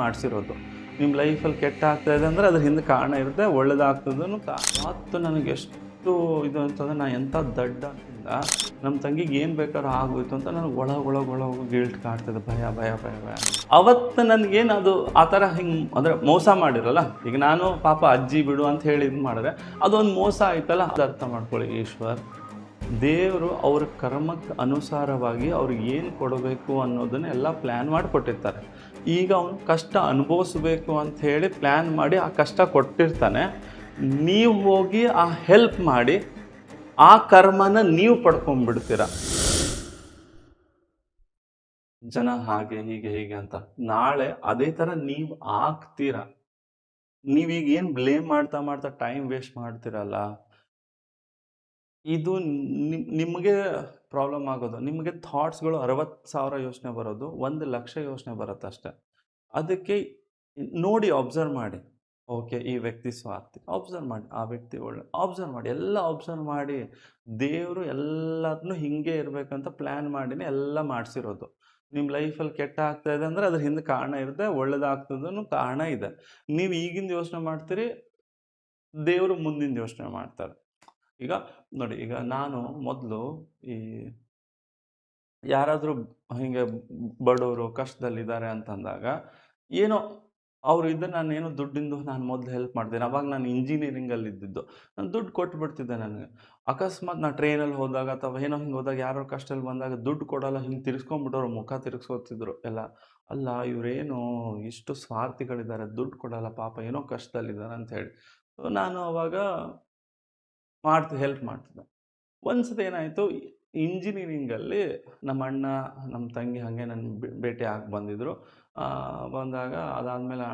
ಮಾಡಿಸಿರೋದು. ನಿಮ್ಮ ಲೈಫಲ್ಲಿ ಕೆಟ್ಟ ಆಗ್ತಾ ಇದೆ ಅಂದರೆ ಅದ್ರ ಹಿಂದೆ ಕಾರಣ ಇರುತ್ತೆ, ಒಳ್ಳೇದಾಗ್ತದೂ ಮತ್ತು ನನಗೆ ಎಷ್ಟು ಇದು ಅಂತಂದರೆ ನಾನು ಎಂಥ ದಡ್ಡ ಅಂತಿಲ್ಲ. ನಮ್ಮ ತಂಗಿಗೆ ಏನು ಬೇಕಾದ್ರೂ ಆಗೋಯ್ತು ಅಂತ ನನಗೆ ಒಳಗೆ ಗಿಲ್ಟ್ ಕಾಡ್ತದೆ, ಭಯ ಭಯ ಭಯ ಭಯ. ಅವತ್ತು ನನಗೇನು ಅದು ಆ ಥರ ಹಿಂಗೆ ಅಂದರೆ ಮೋಸ ಮಾಡಿರಲ್ಲ, ಈಗ ನಾನು ಪಾಪ ಅಜ್ಜಿ ಬಿಡು ಅಂತ ಹೇಳಿ ಇದು ಮಾಡಿದ್ರೆ ಅದೊಂದು ಮೋಸ ಆಯ್ತಲ್ಲ. ಅದು ಅರ್ಥ ಮಾಡ್ಕೊಳ್ಳಿ ಈಶ್ವರ್, ದೇವರು ಅವ್ರ ಕರ್ಮಕ್ಕೆ ಅನುಸಾರವಾಗಿ ಅವ್ರಿಗೆ ಏನು ಕೊಡಬೇಕು ಅನ್ನೋದನ್ನ ಎಲ್ಲ ಪ್ಲ್ಯಾನ್ ಮಾಡಿಕೊಟ್ಟಿರ್ತಾರೆ. ಈಗ ಅವನು ಕಷ್ಟ ಅನುಭವಿಸ್ಬೇಕು ಅಂತ ಹೇಳಿ ಪ್ಲ್ಯಾನ್ ಮಾಡಿ ಆ ಕಷ್ಟ ಕೊಟ್ಟಿರ್ತಾನೆ. ನೀವು ಹೋಗಿ ಆ ಹೆಲ್ಪ್ ಮಾಡಿ ಆ ಕರ್ಮನ ನೀವು ಪಡ್ಕೊಂಡ್ಬಿಡ್ತೀರ. ಜನ ಹಾಗೆ ಹೀಗೆ ಹೀಗೆ ಅಂತ ನಾಳೆ ಅದೇ ಥರ ನೀವು ಆಗ್ತೀರ. ನೀವೀಗ ಏನು ಬ್ಲೇಮ್ ಮಾಡ್ತಾ ಮಾಡ್ತಾ ಟೈಮ್ ವೇಸ್ಟ್ ಮಾಡ್ತೀರಲ್ಲ, ಇದು ನಿಮಗೆ ಪ್ರಾಬ್ಲಮ್ ಆಗೋದು. ನಿಮಗೆ ಥಾಟ್ಸ್ಗಳು 60,000 ಯೋಚನೆ ಬರೋದು, 1,00,000 ಯೋಚನೆ ಬರುತ್ತೆ ಅಷ್ಟೆ. ಅದಕ್ಕೆ ನೋಡಿ, ಅಬ್ಸರ್ವ್ ಮಾಡಿ. ಓಕೆ, ಈ ವ್ಯಕ್ತಿ ಸ್ವಾರ್ಥಿ, ಅಬ್ಸರ್ವ್ ಮಾಡಿ. ಆ ವ್ಯಕ್ತಿ ಒಳ್ಳೆ, ಅಬ್ಸರ್ವ್ ಮಾಡಿ. ಎಲ್ಲ ಅಬ್ಸರ್ವ್ ಮಾಡಿ. ದೇವರು ಎಲ್ಲದನ್ನೂ ಹಿಂಗೆ ಇರಬೇಕಂತ ಪ್ಲ್ಯಾನ್ ಮಾಡಿನೇ ಎಲ್ಲ ಮಾಡಿಸಿರೋದು. ನಿಮ್ಮ ಲೈಫಲ್ಲಿ ಕೆಟ್ಟ ಆಗ್ತಾ ಇದೆ ಅಂದರೆ ಅದ್ರ ಹಿಂದೆ ಕಾರಣ ಇರುತ್ತೆ, ಒಳ್ಳೇದಾಗ್ತದೂ ಕಾರಣ ಇದೆ. ನೀವು ಈಗಿಂದ ಯೋಚನೆ ಮಾಡ್ತೀರಿ, ದೇವರು ಮುಂದಿನ ಯೋಚನೆ ಮಾಡ್ತಾರೆ. ಈಗ ನೋಡಿ, ಈಗ ನಾನು ಮೊದಲು ಈ ಯಾರಾದರೂ ಹಿಂಗೆ ಬಡವರು ಕಷ್ಟದಲ್ಲಿದ್ದಾರೆ ಅಂತಂದಾಗ ಏನೋ ಅವರು ಇದ್ದರೆ ನಾನೇನೋ ದುಡ್ಡಿಂದು ನಾನು ಮೊದಲು ಹೆಲ್ಪ್ ಮಾಡ್ತೀನಿ. ಅವಾಗ ನಾನು ಇಂಜಿನಿಯರಿಂಗಲ್ಲಿ ಇದ್ದಿದ್ದು, ನಾನು ದುಡ್ಡು ಕೊಟ್ಬಿಡ್ತಿದ್ದೆ. ನನಗೆ ಅಕಸ್ಮಾತ್ ನಾನು ಟ್ರೈನಲ್ಲಿ ಹೋದಾಗ ಅಥವಾ ಏನೋ ಹಿಂಗೆ ಹೋದಾಗ ಯಾರೋ ಕಷ್ಟದಲ್ಲಿ ಬಂದಾಗ ದುಡ್ಡು ಕೊಡೋಲ್ಲ, ಹಿಂಗೆ ತಿರ್ಸ್ಕೊಂಡ್ಬಿಟ್ಟವ್ರು, ಮುಖ ತಿರ್ಸ್ಕೊತಿದ್ರು ಎಲ್ಲ. ಅಲ್ಲ, ಇವರೇನು ಇಷ್ಟು ಸ್ವಾರ್ಥಿಗಳಿದ್ದಾರೆ, ದುಡ್ಡು ಕೊಡೋಲ್ಲ, ಪಾಪ ಏನೋ ಕಷ್ಟದಲ್ಲಿದ್ದಾರೆ ಅಂಥೇಳಿ. ನಾನು ಅವಾಗ ಹೆಲ್ಪ್ ಮಾಡ್ತಿದ್ದೆ. ಒಂದು ಸತಿ ಏನಾಯಿತು, ಇಂಜಿನಿಯರಿಂಗಲ್ಲಿ ನಮ್ಮ ಅಣ್ಣ ನಮ್ಮ ತಂಗಿ ಹಾಗೆ ನನ್ನ ಭೇಟಿ ಆಗಿ ಬಂದಿದ್ದರು. ಬಂದಾಗ ಅದಾದಮೇಲೆ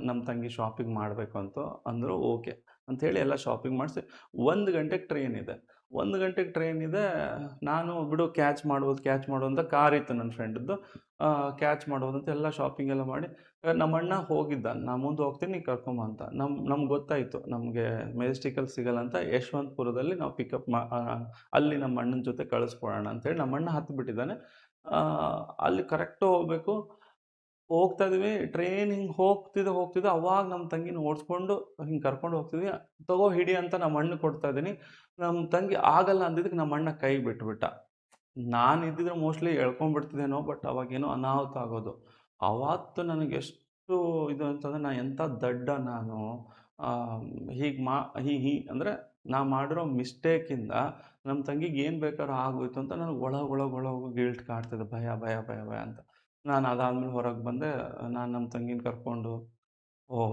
ನಮ್ಮ ತಂಗಿ ಶಾಪಿಂಗ್ ಮಾಡಬೇಕು ಅಂತ ಅಂದರು. ಓಕೆ ಅಂಥೇಳಿ ಎಲ್ಲ ಶಾಪಿಂಗ್ ಮಾಡಿಸಿ 1 ಗಂಟೆಗೆ ಟ್ರೈನ್ ಇದೆ. 1 ಗಂಟೆಗೆ ಟ್ರೈನ್ ಇದೆ. ನಾನು ಬಿಡು ಕ್ಯಾಚ್ ಮಾಡೋದು ಅಂತ ಕಾರ್ ಇತ್ತು ನನ್ನ ಫ್ರೆಂಡ್ದು. ಕ್ಯಾಚ್ ಮಾಡೋದು ಅಂತ ಎಲ್ಲ ಶಾಪಿಂಗ್ ಎಲ್ಲ ಮಾಡಿ ನಮ್ಮ ಅಣ್ಣ ಹೋಗಿದ್ದ. ನಾನು ಮುಂದೆ ಹೋಗ್ತೀನಿ, ನೀನು ಕರ್ಕೊಂಬ ಅಂತ. ನಮ್ಗೆ ಗೊತ್ತಾಯಿತು ನಮಗೆ ಮೆಜೆಸ್ಟಿಕಲ್ಲಿ ಸಿಗಲ್ಲ ಅಂತ. ಯಶವಂತಪುರದಲ್ಲಿ ನಾವು ಪಿಕಪ್ ಅಲ್ಲಿ ನಮ್ಮ ಅಣ್ಣನ ಜೊತೆ ಕಳಿಸ್ಕೊಡೋಣ ಅಂತೇಳಿ ನಮ್ಮ ಅಣ್ಣ ಹತ್ತಿಬಿಟ್ಟಿದ್ದಾನೆ. ಅಲ್ಲಿ ಕರೆಕ್ಟು ಹೋಗಬೇಕು. ಹೋಗ್ತಾ ಇದೀವಿ, ಟ್ರೈನ್ ಹಿಂಗೆ ಹೋಗ್ತಿದ್ದೆ. ಅವಾಗ ನಮ್ಮ ತಂಗಿನ ಓಡಿಸ್ಕೊಂಡು ಹಿಂಗೆ ಕರ್ಕೊಂಡು ಹೋಗ್ತಿದ್ವಿ. ತಗೋ ಹಿಡಿ ಅಂತ ನಮ್ಮ ಅಣ್ಣಗೆ ಕೊಡ್ತಾ ಇದ್ದೀನಿ. ನಮ್ಮ ತಂಗಿ ಆಗಲ್ಲ ಅಂದಿದ್ದಕ್ಕೆ ನಮ್ಮ ಅಣ್ಣ ಕೈ ಬಿಟ್ಬಿಟ್ಟ. ನಾನು ಇದ್ದಿದ್ರೆ ಮೋಸ್ಟ್ಲಿ ಎಳ್ಕೊಂಡ್ಬಿಡ್ತಿದ್ದೇನೋ, ಬಟ್ ಅವಾಗೇನೋ ಅನಾಹುತ ಆಗೋದು. ಆವತ್ತು ನನಗೆಷ್ಟು ಇದು ಅಂತಂದರೆ, ನಾನು ಎಂಥ ದಡ್ಡ ನಾನು. ಹೀಗೆ ಅಂದರೆ ನಾ ಮಾಡಿರೋ ಮಿಸ್ಟೇಕಿಂದ ನಮ್ಮ ತಂಗಿಗೆ ಏನು ಬೇಕಾದ್ರೂ ಆಗೋಯ್ತು ಅಂತ ನನಗೆ ಒಳಗೆ ಗಿಲ್ಟ್ ಕಾಡ್ತಿದೆ, ಭಯ ಭಯ ಭಯ ಭಯ ಅಂತ. ನಾನು ಅದಾದಮೇಲೆ ಹೊರಗೆ ಬಂದೆ. ನಾನು ನಮ್ಮ ತಂಗಿನ ಕರ್ಕೊಂಡು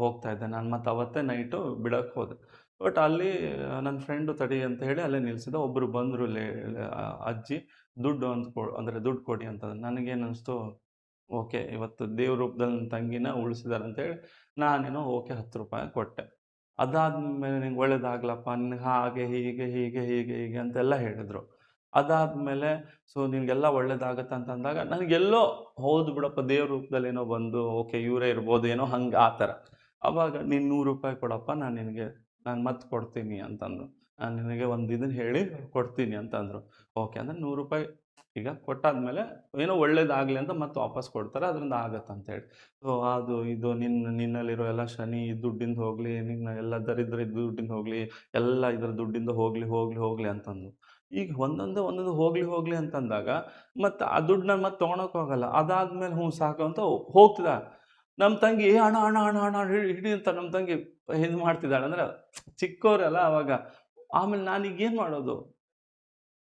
ಹೋಗ್ತಾ ಇದ್ದೆ. ನಾನು ಮತ್ತು ಅವತ್ತೇ ನೈಟು ಬಿಡೋಕ್ಕೆ ಹೋದೆ. ಬಟ್ ಅಲ್ಲಿ ನನ್ನ ಫ್ರೆಂಡು ತಡಿ ಅಂತ ಹೇಳಿ ಅಲ್ಲೇ ನಿಲ್ಲಿಸಿದ. ಒಬ್ಬರು ಬಂದರು, ಅಜ್ಜಿ ದುಡ್ಡು ಅಂದರೆ ದುಡ್ಡು ಕೊಡಿ ಅಂತ. ನನಗೇನು ಅನಿಸ್ತು, ಓಕೆ ಇವತ್ತು ದೇವ್ರ ರೂಪದಲ್ಲಿ ನನ್ನ ತಂಗಿನ ಉಳಿಸಿದ್ದಾರೆ ಅಂತೇಳಿ ನಾನೇನೋ ಓಕೆ ₹10 ಕೊಟ್ಟೆ. ಅದಾದಮೇಲೆ ನಿಂಗೆ ಒಳ್ಳೇದಾಗ್ಲಪ್ಪ, ನಿನಗೆ ಹಾಗೆ ಹೀಗೆ ಅಂತೆಲ್ಲ ಹೇಳಿದರು. ಅದಾದಮೇಲೆ ನಿನಗೆಲ್ಲ ಒಳ್ಳೇದಾಗತ್ತೆ ಅಂತಂದಾಗ ನನಗೆಲ್ಲೋ ಹೌದು ಬಿಡಪ್ಪ, ದೇವ್ರ ರೂಪದಲ್ಲಿ ಏನೋ ಬಂದು ಓಕೆ ಇವರೇ ಇರ್ಬೋದು ಏನೋ ಹಂಗೆ ಆ ಥರ. ಆವಾಗ ನೀನು ₹100 ಕೊಡಪ್ಪ, ನಾನು ಮತ್ತೆ ಕೊಡ್ತೀನಿ ಅಂತಂದರು. ನಾನು ನಿನಗೆ ಒಂದು ಇದನ್ನು ಹೇಳಿ ಕೊಡ್ತೀನಿ ಅಂತಂದರು. ಓಕೆ ಅಂದರೆ ₹100 ಈಗ ಕೊಟ್ಟಾದಮೇಲೆ ಏನೋ ಒಳ್ಳೇದಾಗಲಿ ಅಂತ ಮತ್ತೆ ವಾಪಸ್ ಕೊಡ್ತಾರೆ, ಅದರಿಂದ ಆಗತ್ತೆ ಅಂತೇಳಿ. ಅದು ಇದು ನಿನ್ನಲ್ಲಿರೋ ಎಲ್ಲ ಶನಿ ದುಡ್ಡಿಂದ ಹೋಗಲಿ, ನಿನ್ನ ಎಲ್ಲ ದರಿದ್ರ ದುಡ್ಡಿಂದ ಹೋಗಲಿ, ಎಲ್ಲ ಇದರ ದುಡ್ಡಿಂದ ಹೋಗಲಿ ಅಂತಂದು. ಈಗ ಒಂದೊಂದು ಹೋಗಲಿ ಅಂತಂದಾಗ ಮತ್ತು ಆ ದುಡ್ಡು ನಾನು ಮತ್ತೆ ತೊಗೊಳಕ್ಕೆ ಹೋಗಲ್ಲ. ಅದಾದಮೇಲೆ ಹ್ಞೂ ಸಾಕು ಅಂತ ಹೋಗ್ತಿದ್ದ. ನಮ್ಮ ತಂಗಿ ಅಣ್ಣ ಹಿಡಿ ಅಂತ ನಮ್ಮ ತಂಗಿ ಇದು ಮಾಡ್ತಿದ್ದಾಳೆ. ಅಂದರೆ ಚಿಕ್ಕವರಲ್ಲ ಅವಾಗ. ಆಮೇಲೆ ನಾನೀಗೇನು ಮಾಡೋದು?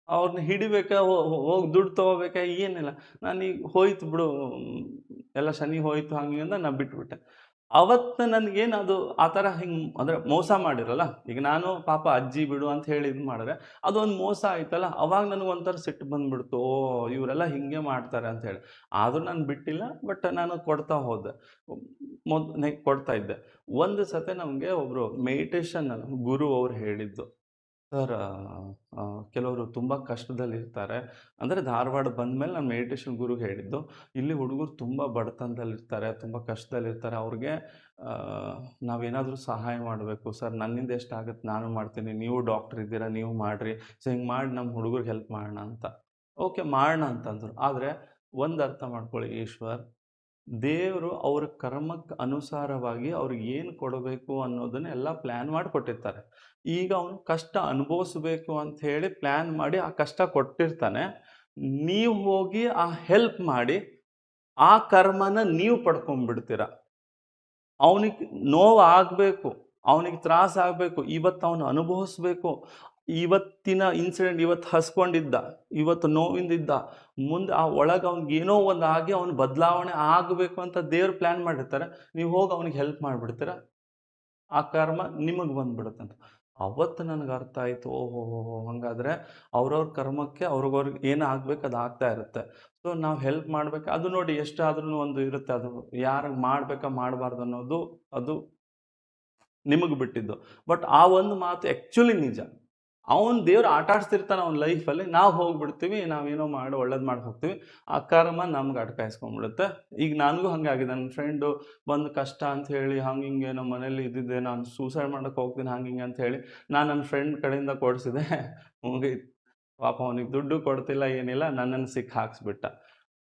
ಅವ್ರನ್ನ ಹಿಡಿಬೇಕಾ, ಹೋಗಿ ದುಡ್ಡು ತೊಗೋಬೇಕಾ, ಏನಿಲ್ಲ. ನಾನೀಗ ಹೋಯ್ತು ಬಿಡು, ಎಲ್ಲ ಶನಿ ಹೋಯ್ತು ಹಂಗೆ ಅಂತ ನಾನು ಬಿಟ್ಬಿಟ್ಟೆ. ಅವತ್ತು ನನಗೇನು ಅದು ಆ ಥರ ಹಿಂಗೆ ಅಂದರೆ ಮೋಸ ಮಾಡಿರಲ್ಲ, ಈಗ ನಾನು ಪಾಪ ಅಜ್ಜಿ ಬಿಡು ಅಂತ ಹೇಳಿ ಇದು ಮಾಡಿದ್ರೆ ಅದೊಂದು ಮೋಸ ಆಯ್ತಲ್ಲ. ಅವಾಗ ನನಗೊಂಥರ ಸಿಟ್ಟು ಬಂದುಬಿಡ್ತು, ಇವರೆಲ್ಲ ಹಿಂಗೆ ಮಾಡ್ತಾರೆ ಅಂಥೇಳಿ. ಆದರೂ ನಾನು ಬಿಟ್ಟಿಲ್ಲ, ಬಟ್ ನಾನು ಕೊಡ್ತಾ ಹೋದೆ. ಕೊಡ್ತಾ ಇದ್ದೆ. ಒಂದು ಸತಿ ನಮಗೆ ಒಬ್ಬರು ಮೆಡಿಟೇಷನ್ ಗುರು ಅವ್ರು ಹೇಳಿದ್ದು, ಸರ್ ಕೆಲವರು ತುಂಬ ಕಷ್ಟದಲ್ಲಿರ್ತಾರೆ. ಅಂದರೆ ಧಾರವಾಡ ಬಂದಮೇಲೆ ನಾನು ಮೆಡಿಟೇಷನ್ ಗುರುಗೆ ಹೇಳಿದ್ದು, ಇಲ್ಲಿ ಹುಡುಗರು ತುಂಬ ಬಡತನದಲ್ಲಿರ್ತಾರೆ, ತುಂಬ ಕಷ್ಟದಲ್ಲಿರ್ತಾರೆ. ಅವ್ರಿಗೆ ನಾವೇನಾದರೂ ಸಹಾಯ ಮಾಡಬೇಕು ಸರ್, ನನ್ನಿಂದ ಎಷ್ಟಾಗುತ್ತೆ ನಾನು ಮಾಡ್ತೀನಿ, ನೀವು ಡಾಕ್ಟ್ರ್ ಇದ್ದೀರಾ, ನೀವು ಮಾಡಿರಿ, ಹಿಂಗೆ ಮಾಡಿ ನಮ್ಮ ಹುಡುಗರಿಗೆ ಹೆಲ್ಪ್ ಮಾಡೋಣ ಅಂತ. ಓಕೆ ಮಾಡೋಣ ಅಂತಂದರು. ಆದರೆ ಒಂದು ಅರ್ಥ ಮಾಡ್ಕೊಳ್ಳಿ ಈಶ್ವರ್, ದೇವರು ಅವ್ರ ಕರ್ಮಕ್ಕೆ ಅನುಸಾರವಾಗಿ ಅವ್ರಿಗೆ ಏನು ಕೊಡಬೇಕು ಅನ್ನೋದನ್ನ ಎಲ್ಲ ಪ್ಲ್ಯಾನ್ ಮಾಡಿ ಕೊಟ್ಟಿರ್ತಾರೆ. ಈಗ ಅವನು ಕಷ್ಟ ಅನುಭವಿಸ್ಬೇಕು ಅಂತ ಹೇಳಿ ಪ್ಲ್ಯಾನ್ ಮಾಡಿ ಆ ಕಷ್ಟ ಕೊಟ್ಟಿರ್ತಾನೆ. ನೀವು ಹೋಗಿ ಆ ಹೆಲ್ಪ್ ಮಾಡಿ, ಆ ಕರ್ಮನ ನೀವು ಪಡ್ಕೊಂಡ್ಬಿಡ್ತೀರ. ಅವನಿಗೆ ನೋವು ಆಗಬೇಕು, ಅವನಿಗೆ ತ್ರಾಸ ಆಗಬೇಕು, ಇವತ್ತು ಅವನು ಅನುಭವಿಸ್ಬೇಕು. ಇವತ್ತಿನ ಇನ್ಸಿಡೆಂಟ್ ಇವತ್ತು ಹಸ್ಕೊಂಡಿದ್ದ, ಇವತ್ತು ನೋವಿಂದಿದ್ದ, ಮುಂದೆ ಆ ಒಳಗೆ ಅವ್ನಿಗೆ ಏನೋ ಒಂದು ಆಗಿ ಅವ್ನು ಬದಲಾವಣೆ ಆಗಬೇಕು ಅಂತ ದೇವ್ರು ಪ್ಲ್ಯಾನ್ ಮಾಡಿರ್ತಾರೆ. ನೀವು ಹೋಗಿ ಅವ್ನಿಗೆ ಹೆಲ್ಪ್ ಮಾಡಿಬಿಡ್ತೀರ, ಆ ಕರ್ಮ ನಿಮಗೆ ಬಂದ್ಬಿಡುತ್ತಂತ. ಅವತ್ತು ನನಗೆ ಅರ್ಥ ಆಯಿತು, ಓಹೋಹೋಹೋ! ಹಾಗಾದ್ರೆ ಅವ್ರವ್ರ ಕರ್ಮಕ್ಕೆ ಅವ್ರಿಗವ್ರಿಗೆ ಏನು ಆಗ್ಬೇಕು ಅದು ಆಗ್ತಾ ಇರುತ್ತೆ. ಸೊ ನಾವು ಹೆಲ್ಪ್ ಮಾಡ್ಬೇಕು. ಅದು ನೋಡಿ ಎಷ್ಟಾದ್ರೂ ಒಂದು ಇರುತ್ತೆ, ಅದು ಯಾರಿಗೆ ಮಾಡ್ಬೇಕಾ ಮಾಡಬಾರ್ದು ಅನ್ನೋದು ಅದು ನಿಮಗೆ ಬಿಟ್ಟಿದ್ದು. ಬಟ್ ಆ ಒಂದು ಮಾತು ಆ್ಯಕ್ಚುಲಿ ನಿಜ. ಅವನು ದೇವ್ರು ಆಟ ಆಡಿಸ್ತಿರ್ತಾನೆ ಅವನ ಲೈಫಲ್ಲಿ, ನಾವು ಹೋಗ್ಬಿಡ್ತೀವಿ, ನಾವೇನೋ ಮಾಡಿ ಒಳ್ಳೇದು ಮಾಡಿ ಹೋಗ್ತೀವಿ. ಆ ಕರ್ಮ ನಮ್ಗೆ ಅಟ್ಕಾಯಿಸ್ಕೊಂಡ್ಬಿಡುತ್ತೆ. ಈಗ ನನಗೂ ಹಂಗಾಗಿದೆ. ನನ್ನ ಫ್ರೆಂಡು ಬಂದು ಕಷ್ಟ ಅಂತ ಹೇಳಿ ಹಂಗೆ ಹಿಂಗೆ ನಮ್ಮ ಮನೇಲಿ ಇದ್ದಿದ್ದೆ, ನಾನು ಸೂಸೈಡ್ ಮಾಡಕ್ಕೆ ಹೋಗ್ತೀನಿ ಹಂಗೆ ಹಿಂಗೆ ಅಂತ ಹೇಳಿ ನಾನು ನನ್ನ ಫ್ರೆಂಡ್ ಕಡೆಯಿಂದ ಕೊಡಿಸಿದೆ. ಮುಗೀತು. ಪಾಪ ಅವನಿಗೆ ದುಡ್ಡು ಕೊಡ್ತಿಲ್ಲ ಏನಿಲ್ಲ, ನನ್ನನ್ನು ಸಿಕ್ಕಿ ಹಾಕಿಸ್ಬಿಟ್ಟ.